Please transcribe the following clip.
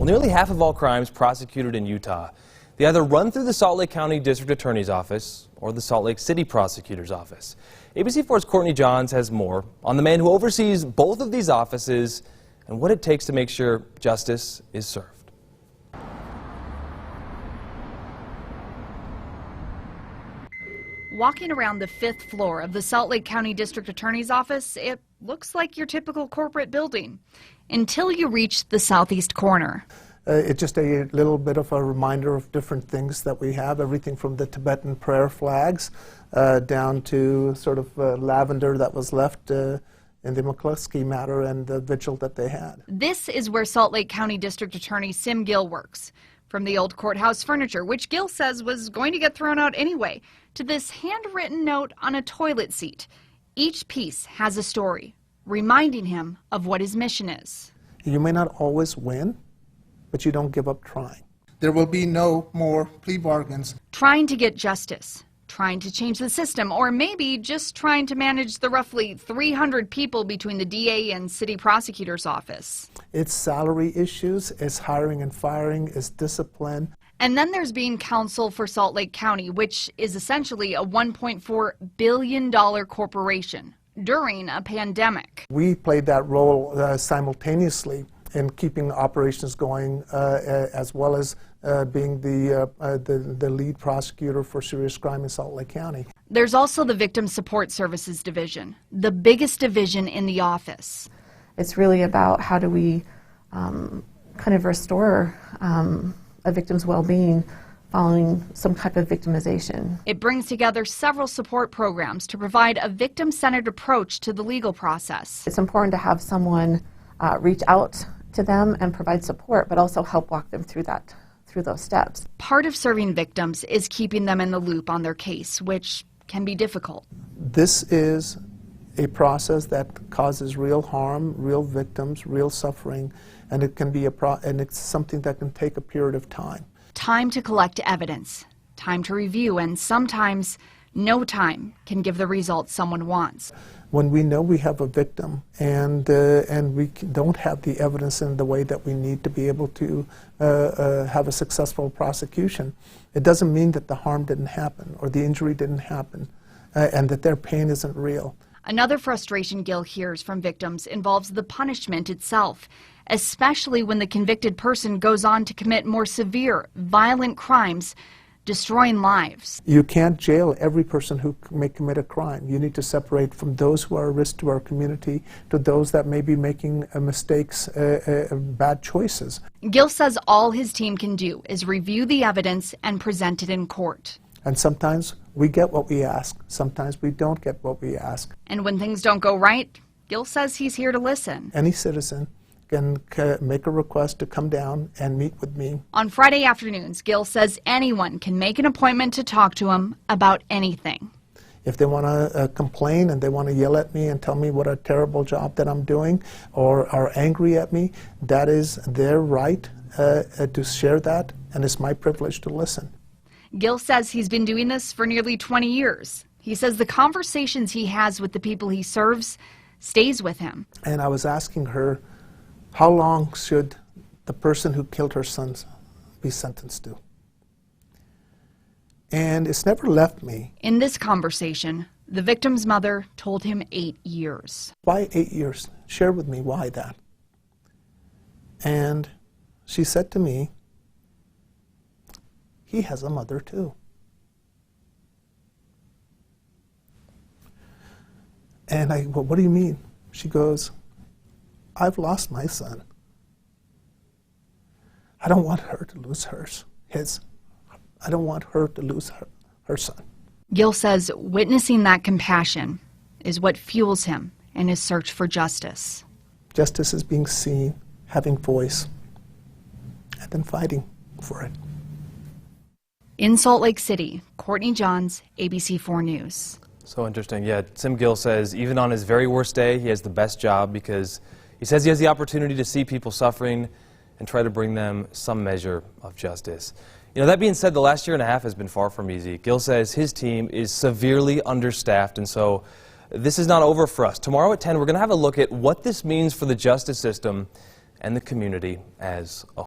Well, nearly half of all crimes prosecuted in Utah, they either run through the Salt Lake County District Attorney's Office or the Salt Lake City Prosecutor's Office. ABC4's Courtney Johns has more on the man who oversees both of these offices and what it takes to make sure justice is served. Walking around the 5th floor of the Salt Lake County District Attorney's Office, it looks like your typical corporate building until you reach the southeast corner. It's just a little bit of a reminder of different things that we have, everything from the Tibetan prayer flags down to sort of lavender that was left in the McCluskey matter and the vigil that they had. This is where Salt Lake County District Attorney Sim Gill works. From the old courthouse furniture, which Gill says was going to get thrown out anyway, to this handwritten note on a toilet seat. Each piece has a story, reminding him of what his mission is. You may not always win, but you don't give up trying. There will be no more plea bargains. Trying to get justice, trying to change the system, or maybe just trying to manage the roughly 300 people between the DA and city prosecutor's office. It's salary issues, it's hiring and firing, it's discipline. And then there's being counsel for Salt Lake County, which is essentially a $1.4 billion corporation during a pandemic. We played that role simultaneously in keeping operations going, as well as being the lead prosecutor for serious crime in Salt Lake County. There's also the Victim Support Services Division, the biggest division in the office. It's really about how do we kind of restore a victim's well-being following some type of victimization. It brings together several support programs to provide a victim-centered approach to the legal process. It's important to have someone reach out to them and provide support, but also help walk them through those steps. Part of serving victims is keeping them in the loop on their case, which can be difficult. This is a process that causes real harm, real victims, real suffering, and it can be and it's something that can take a period of time. Time to collect evidence, time to review, and sometimes no time can give the results someone wants. When we know we have a victim and we don't have the evidence in the way that we need to be able to have a successful prosecution, it doesn't mean that the harm didn't happen or the injury didn't happen and that their pain isn't real. Another frustration Gill hears from victims involves the punishment itself, especially when the convicted person goes on to commit more severe, violent crimes, destroying lives. You can't jail every person who may commit a crime. You need to separate from those who are a risk to our community to those that may be making mistakes, bad choices. Gill says all his team can do is review the evidence and present it in court. And sometimes we get what we ask, sometimes we don't get what we ask. And when things don't go right, Gill says he's here to listen. Any citizen can make a request to come down and meet with me. On Friday afternoons, Gill says anyone can make an appointment to talk to him about anything. If they want to complain and they want to yell at me and tell me what a terrible job that I'm doing or are angry at me, that is their right to share that, and it's my privilege to listen. Gill says he's been doing this for nearly 20 years. He says the conversations he has with the people he serves stays with him. And I was asking her, how long should the person who killed her sons be sentenced to? And it's never left me. In this conversation, the victim's mother told him 8 years. Why 8 years? Share with me why that. And she said to me, he has a mother too. And I, well, what do you mean? She goes, I've lost my son. I don't want her to lose his. I don't want her to lose her son. Gill says witnessing that compassion is what fuels him in his search for justice. Justice is being seen, having voice, and then fighting for it. In Salt Lake City, Courtney Johns, ABC4 News. So interesting. Yeah, Sim Gill says even on his very worst day, he has the best job because he says he has the opportunity to see people suffering and try to bring them some measure of justice. You know, that being said, the last year and a half has been far from easy. Gill says his team is severely understaffed, and so this is not over for us. Tomorrow at 10, we're going to have a look at what this means for the justice system and the community as a whole.